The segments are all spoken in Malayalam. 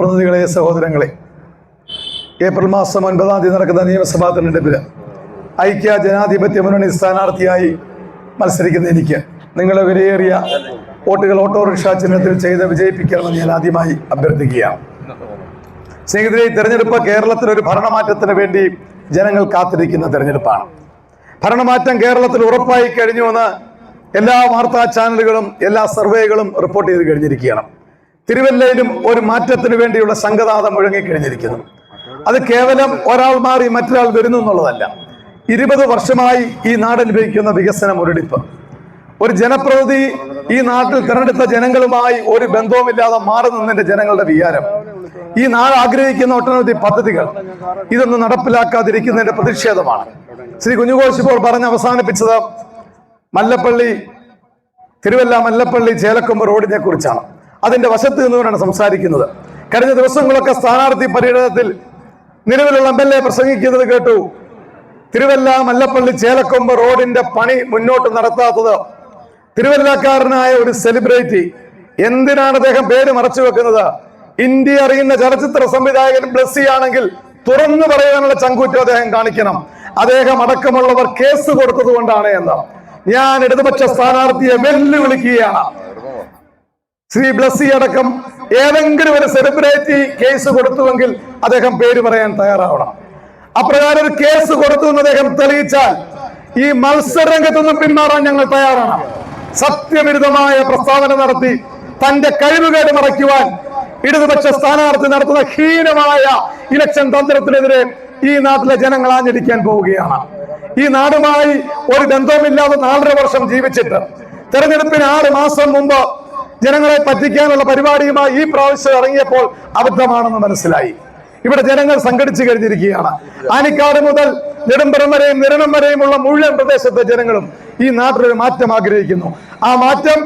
പ്രതിനിധികളെ, സഹോദരങ്ങളെ, ഏപ്രിൽ മാസം 9-ാം തീയതി നടക്കുന്ന നിയമസഭാ തെരഞ്ഞെടുപ്പിൽ ഐക്യ ജനാധിപത്യ മുന്നണി സ്ഥാനാർത്ഥിയായി മത്സരിക്കുന്ന എനിക്ക് നിങ്ങളെ വിലയേറിയ വോട്ടുകൾ ഓട്ടോറിക്ഷ ചിഹ്നത്തിൽ ചെയ്ത് വിജയിപ്പിക്കണമെന്ന് ഞാൻ ആദ്യമായി അഭ്യർത്ഥിക്കുകയാണ്. സ്നേഹിതരെ, ഈ തെരഞ്ഞെടുപ്പ് കേരളത്തിലൊരു ഭരണമാറ്റത്തിന് വേണ്ടി ജനങ്ങൾ കാത്തിരിക്കുന്ന തെരഞ്ഞെടുപ്പാണ്. ഭരണമാറ്റം കേരളത്തിൽ ഉറപ്പായി കഴിഞ്ഞുവെന്ന് എല്ലാ വാർത്താ ചാനലുകളും എല്ലാ സർവേകളും റിപ്പോർട്ട് ചെയ്ത് കഴിഞ്ഞിരിക്കുകയാണ്. തിരുവല്ലയിലും ഒരു മാറ്റത്തിന് വേണ്ടിയുള്ള സംഘനാദം മുഴങ്ങിക്കഴിഞ്ഞിരിക്കുന്നു. അത് കേവലം ഒരാൾ മാറി മറ്റൊരാൾ വരുന്നു എന്നുള്ളതല്ല. 20 വർഷമായി ഈ നാടനുഭവിക്കുന്ന വികസന മുരടിപ്പ്. ഒരു ജനപ്രതിനിധി ഈ നാട്ടിൽ തിരഞ്ഞെടുത്ത ജനങ്ങളുമായി ഒരു ബന്ധവുമില്ലാതെ മാറി നിന്നതിന്റെ ജനങ്ങളുടെ വികാരം. ഈ നാട് ആഗ്രഹിക്കുന്ന ഒട്ടനവധി പദ്ധതികൾ ഇതൊന്നും നടപ്പിലാക്കാതിരിക്കുന്നതിന്റെ പ്രതിഷേധമാണ്. ശ്രീ കുഞ്ഞുകോശ് ഇപ്പോൾ പറഞ്ഞ് അവസാനിപ്പിച്ചത് തിരുവല്ല മല്ലപ്പള്ളി ചേലക്കൊമ്പ് റോഡിനെ കുറിച്ചാണ്. അതിന്റെ വശത്ത് നിന്നുകൊണ്ടാണ് സംസാരിക്കുന്നത്. കഴിഞ്ഞ ദിവസങ്ങളൊക്കെ സ്ഥാനാർത്ഥി പര്യടനത്തിൽ നിലവിലുള്ള MLA പ്രസംഗിക്കുന്നത് കേട്ടു. തിരുവല്ല മല്ലപ്പള്ളി ചേലക്കൊമ്പ് റോഡിന്റെ പണി മുന്നോട്ട് നടത്താത്തത് തിരുവല്ലക്കാരനായ ഒരു സെലിബ്രിറ്റി. എന്തിനാണ് അദ്ദേഹം പേര് മറച്ചു വെക്കുന്നത്? ഇന്ത്യ അറിയുന്ന ചലച്ചിത്ര സംവിധായകൻ ബ്ലസ്സി ആണെങ്കിൽ തുറന്നു പറയാനുള്ള ചങ്കൂറ്റം അദ്ദേഹം കാണിക്കണം. അദ്ദേഹം അടക്കമുള്ളവർ കേസ് കൊടുത്തത് കൊണ്ടാണ് എന്ന് ഞാൻ ഇടതുപക്ഷ സ്ഥാനാർത്ഥിയെ വെല്ലുവിളിക്കുകയാണ്. ശ്രീ ബ്ലസ്സി അടക്കം ഏതെങ്കിലും ഒരു സെലിബ്രിറ്റി കേസ് കൊടുത്തുവെങ്കിൽ അദ്ദേഹം പേര് പറയാൻ തയ്യാറാവണം. അപ്രകാരം ഒരു കേസ് കൊടുത്തു എന്ന് അദ്ദേഹം തെളിയിച്ചാൽ ഈ മത്സരരംഗത്തുനിന്ന് പിന്മാറാൻ ഞങ്ങൾ തയ്യാറാണ്. സത്യവിരുദ്ധമായ പ്രസ്താവന നടത്തി തന്റെ കഴിവുകേട് മറയ്ക്കുവാൻ ഇടതുപക്ഷ സ്ഥാനാർത്ഥി നടത്തുന്ന ഹീനമായ ഇലക്ഷൻ തന്ത്രത്തിനെതിരെ ഈ നാട്ടിലെ ജനങ്ങൾ ആഞ്ഞടിക്കാൻ പോവുകയാണ്. ഈ നാടുമായി ഒരു ബന്ധവുമില്ലാതെ 4.5 വർഷം ജീവിച്ചിട്ട് തെരഞ്ഞെടുപ്പിന് 6 മാസം മുമ്പ് ജനങ്ങളെ പറ്റിക്കാനുള്ള പരിപാടിയുമായി ഈ പ്രാവശ്യം ഇറങ്ങിയപ്പോൾ അബദ്ധമാണെന്ന് മനസ്സിലായി. ഇവിടെ ജനങ്ങൾ സംഘടിച്ചു കഴിഞ്ഞിരിക്കുകയാണ്. ആനിക്കാട് മുതൽ നെടുമ്പരം വരെയും നിരണം വരെയുമുള്ള മുഴുവൻ പ്രദേശത്തെ ജനങ്ങളും ഈ നാട്ടിലൊരു മാറ്റം ആഗ്രഹിക്കുന്നു. ആ മാറ്റം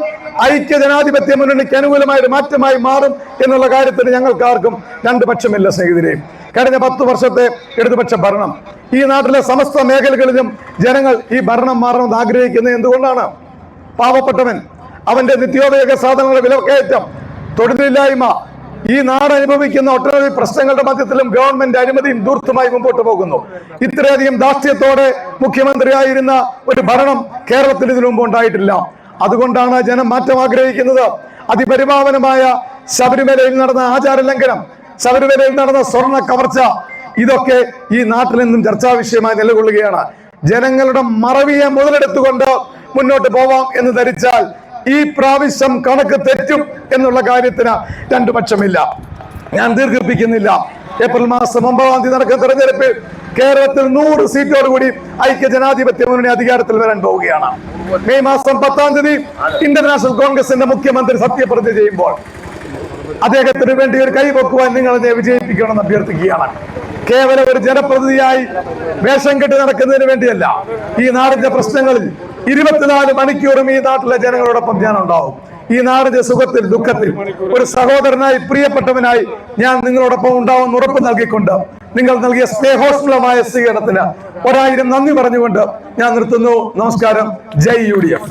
ഐക്യ ജനാധിപത്യ മുന്നണിക്ക് അനുകൂലമായ ഒരു മാറ്റമായി മാറും എന്നുള്ള കാര്യത്തിന് ഞങ്ങൾക്ക് ആർക്കും രണ്ട് പക്ഷമില്ല. സ്നേഹിതരെ, കഴിഞ്ഞ 10 വർഷത്തെ ഇടതുപക്ഷ ഭരണം ഈ നാട്ടിലെ സമസ്ത മേഖലകളിലും ജനങ്ങൾ ഈ ഭരണം മാറണമെന്ന് ആഗ്രഹിക്കുന്നത് എന്തുകൊണ്ടാണ്? പാവപ്പെട്ടവൻ, അവന്റെ നിത്യോപയോഗ സാധനങ്ങളുടെ വിലക്കയറ്റം, തൊഴിലില്ലായ്മ, ഈ നാട് അനുഭവിക്കുന്ന ഒട്ടനവധി പ്രശ്നങ്ങളുടെ മധ്യത്തിലും ഗവൺമെന്റ് അനുമതിയും ദൂർത്തുമായി മുമ്പോട്ട് പോകുന്നു. ഇത്രയധികം ധാർഷ്ട്യത്തോടെ മുഖ്യമന്ത്രിയായിരുന്ന ഒരു ഭരണം കേരളത്തിൽ ഇതിനു മുമ്പ് ഉണ്ടായിട്ടില്ല. അതുകൊണ്ടാണ് ജനം മാറ്റം ആഗ്രഹിക്കുന്നത്. അതിപരിപാവനമായ ശബരിമലയിൽ നടന്ന ആചാര ലംഘനം, ശബരിമലയിൽ നടന്ന സ്വർണ്ണ കവർച്ച, ഇതൊക്കെ ഈ നാട്ടിൽ നിന്നും ചർച്ചാ വിഷയമായി നിലകൊള്ളുകയാണ്. ജനങ്ങളുടെ മറവിയെ മുതലെടുത്തുകൊണ്ട് മുന്നോട്ട് പോവാം എന്ന് ധരിച്ചാൽ ഈ പ്രാവശ്യം കണക്ക് തെറ്റും എന്നുള്ള കാര്യത്തിന് രണ്ടു പക്ഷമില്ല. ഞാൻ ദീർഘിപ്പിക്കുന്നില്ല. ഏപ്രിൽ മാസം 9-ാം തീയതി നടക്കുന്ന തെരഞ്ഞെടുപ്പിൽ കേരളത്തിൽ 100 സീറ്റോടുകൂടി ഐക്യ ജനാധിപത്യ മുന്നണി അധികാരത്തിൽ വരാൻ പോവുകയാണ്. മെയ് മാസം 10-ാം തീയതി ഇന്റർനാഷണൽ കോൺഗ്രസിന്റെ മുഖ്യമന്ത്രി സത്യപ്രതിജ്ഞ ചെയ്യുമ്പോൾ അദ്ദേഹത്തിന് വേണ്ടി ഒരു കൈവെക്കുവാൻ നിങ്ങൾ എന്നെ വിജയിപ്പിക്കണമെന്ന് അഭ്യർത്ഥിക്കുകയാണ്. കേവലം ഒരു ജനപ്രതിനിധിയായി വേഷം കെട്ടി നടക്കുന്നതിന് വേണ്ടിയല്ല. ഈ നാടിന്റെ പ്രശ്നങ്ങളിൽ 24 മണിക്കൂറും ഈ നാട്ടിലെ ജനങ്ങളോടൊപ്പം ഞാൻ ഉണ്ടാവും. ഈ നാടിന്റെ സുഖത്തിൽ ദുഃഖത്തിൽ ഒരു സഹോദരനായി, പ്രിയപ്പെട്ടവനായി ഞാൻ നിങ്ങളോടൊപ്പം ഉണ്ടാവുമെന്ന് ഉറപ്പ് നൽകിക്കൊണ്ട് നിങ്ങൾ നൽകിയ സ്നേഹോഷ്മളമായ സ്വീകരണത്തിന് 1000 നന്ദി പറഞ്ഞുകൊണ്ട് ഞാൻ നിർത്തുന്നു. നമസ്കാരം. ജയ് UDF.